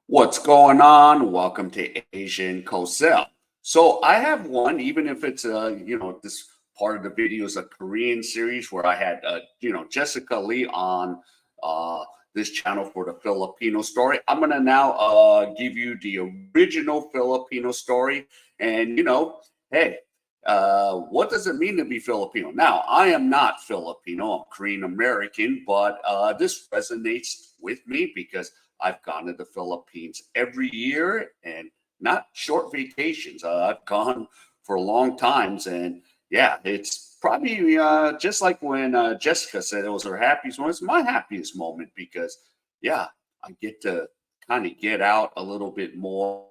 What's going on? Welcome to Asian Cosell. So I have one, even if it's this part of the video is a Korean series where I had Jessica Lee on this channel for the Filipino story. I'm gonna now give you the original Filipino story, and hey, what does it mean to be Filipino? Now, I am not Filipino, I'm Korean American, but this resonates with me because I've gone to the Philippines every year and not short vacations. I've gone for long times. And yeah, it's probably just like when Jessica said it was her happiest moment. It's my happiest moment because, yeah, I get to kind of get out a little bit more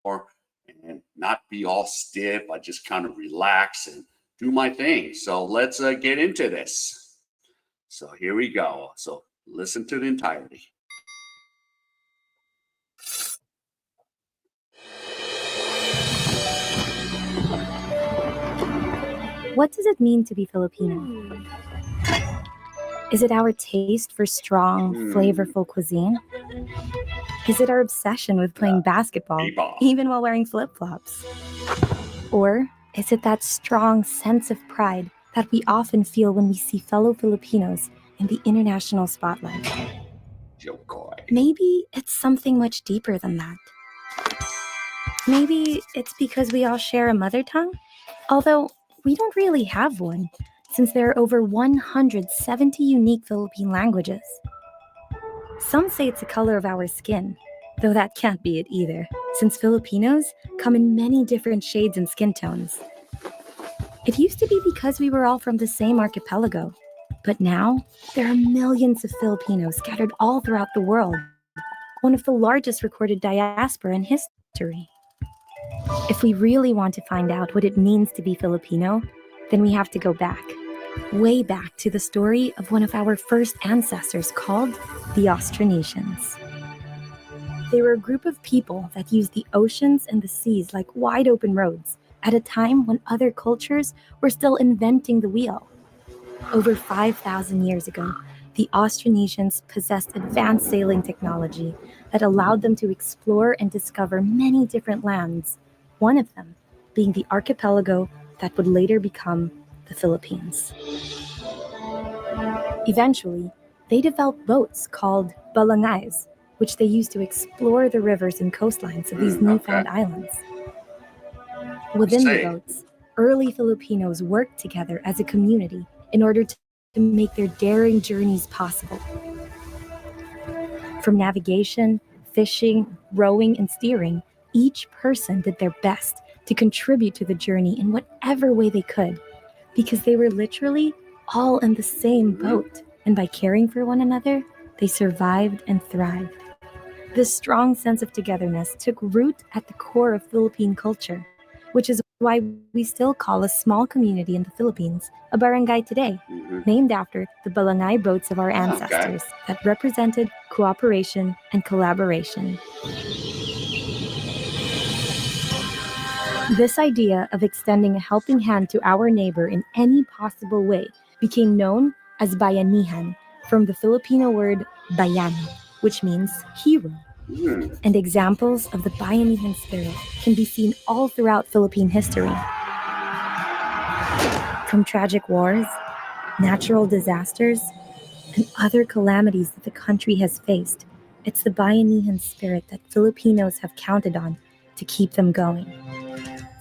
and not be all stiff. I just kind of relax and do my thing. So let's get into this. So here we go. So listen to the entirety. What does it mean to be Filipino? Is it our taste for strong, flavorful cuisine? Is it our obsession with playing basketball, even while wearing flip-flops? Or is it that strong sense of pride that we often feel when we see fellow Filipinos in the international spotlight? Maybe it's something much deeper than that. Maybe it's because we all share a mother tongue? Although we don't really have one, since there are over 170 unique Philippine languages. Some say it's the color of our skin, though that can't be it either, since Filipinos come in many different shades and skin tones. It used to be because we were all from the same archipelago, but now there are millions of Filipinos scattered all throughout the world, one of the largest recorded diaspora in history. If we really want to find out what it means to be Filipino, then we have to go back, way back to the story of one of our first ancestors called the Austronesians. They were a group of people that used the oceans and the seas like wide open roads at a time when other cultures were still inventing the wheel. Over 5,000 years ago, the Austronesians possessed advanced sailing technology that allowed them to explore and discover many different lands, one of them being the archipelago that would later become the Philippines. Eventually, they developed boats called balangays, which they used to explore the rivers and coastlines of these newfound islands. Within the boats, early Filipinos worked together as a community in order to make their daring journeys possible. From navigation, fishing, rowing, and steering, each person did their best to contribute to the journey in whatever way they could, because they were literally all in the same boat, and by caring for one another, they survived and thrived. This strong sense of togetherness took root at the core of Philippine culture, which is why we still call a small community in the Philippines a barangay today, named after the balangay boats of our ancestors that represented cooperation and collaboration. This idea of extending a helping hand to our neighbor in any possible way became known as bayanihan, from the Filipino word bayan, which means hero. And examples of the bayanihan spirit can be seen all throughout Philippine history. From tragic wars, natural disasters, and other calamities that the country has faced, it's the bayanihan spirit that Filipinos have counted on to keep them going.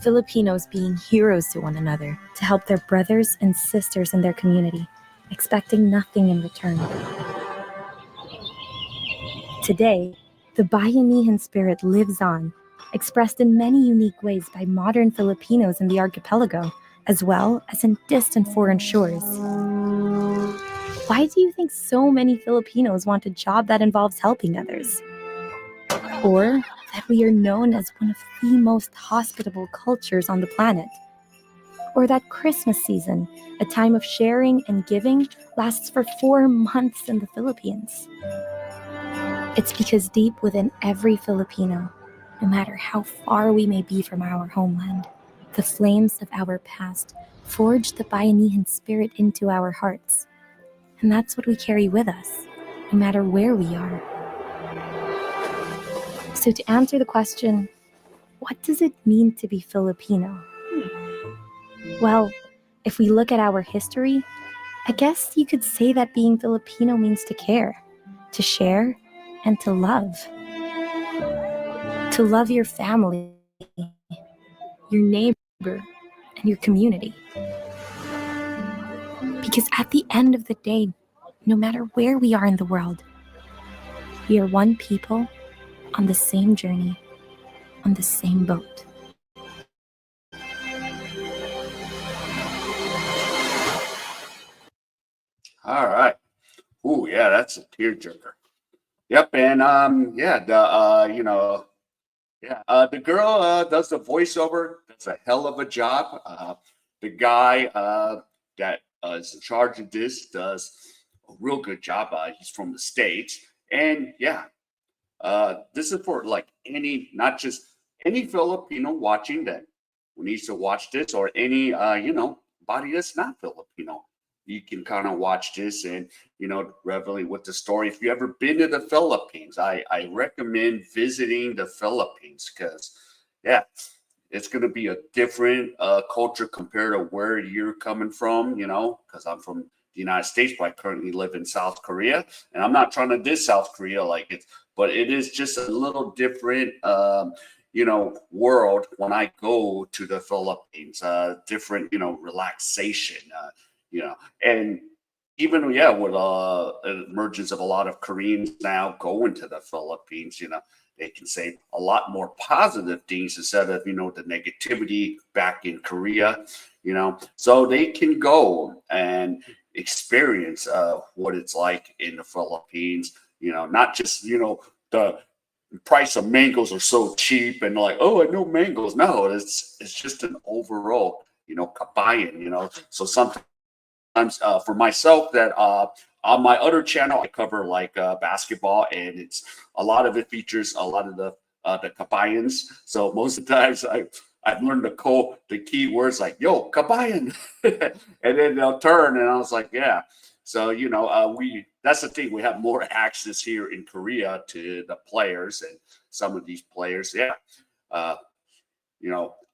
Filipinos being heroes to one another to help their brothers and sisters in their community, expecting nothing in return. Today, the bayanihan spirit lives on, expressed in many unique ways by modern Filipinos in the archipelago, as well as in distant foreign shores. Why do you think so many Filipinos want a job that involves helping others? Or that we are known as one of the most hospitable cultures on the planet? Or that Christmas season, a time of sharing and giving, lasts for 4 months in the Philippines? It's because deep within every Filipino, no matter how far we may be from our homeland, the flames of our past forge the bayanihan spirit into our hearts. And that's what we carry with us, no matter where we are. So to answer the question, what does it mean to be Filipino? Well, if we look at our history, I guess you could say that being Filipino means to care, to share, and to love. To love your family, your neighbor, and your community. Because at the end of the day, no matter where we are in the world, we are one people on the same journey, on the same boat. All right. Ooh, yeah, that's a tearjerker. Yep, and yeah, the girl does the voiceover. Does a hell of a job. The guy that is in charge of this does a real good job. He's from the States, and yeah, this is for like any, not just any Filipino watching that who needs to watch this, or any body that's not Filipino. You can kind of watch this and revel with the story. If you ever been to the Philippines, I recommend visiting the Philippines because yeah, it's going to be a different culture compared to where you're coming from. Because I'm from the United States, but I currently live in South Korea, and I'm not trying to diss South Korea like it's, but it is just a little different. World when I go to the Philippines, different, relaxation, and even with emergence of a lot of Koreans now going to the Philippines, they can say a lot more positive things instead of the negativity back in Korea, so they can go and experience what it's like in the Philippines, not just the price of mangoes are so cheap and like, oh, I know mangoes. No, it's just an overall kabayan, so sometimes for myself that on my other channel I cover like basketball, and it's a lot of it features a lot of the kabayans. So most of the times I've learned the key words like yo kabayan, and then they'll turn, and I was like, yeah. So we that's the thing, we have more access here in Korea to the players, and some of these players, yeah. Uh,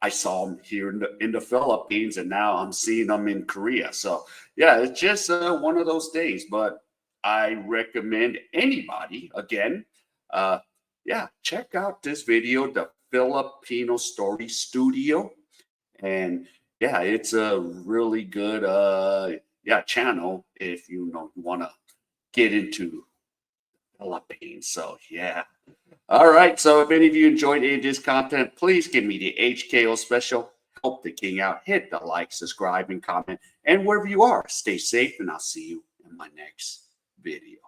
I saw them here in the Philippines, and now I'm seeing them in Korea. So yeah, it's just one of those days. But I recommend anybody again, uh, yeah, check out this video, the Filipino Story Studio, and yeah, it's a really good channel if you want to get into Philippines. So yeah. All right. So if any of you enjoyed any of this content, please give me the HKO special. Help the king out. Hit the like, subscribe, and comment. And wherever you are, stay safe, and I'll see you in my next video.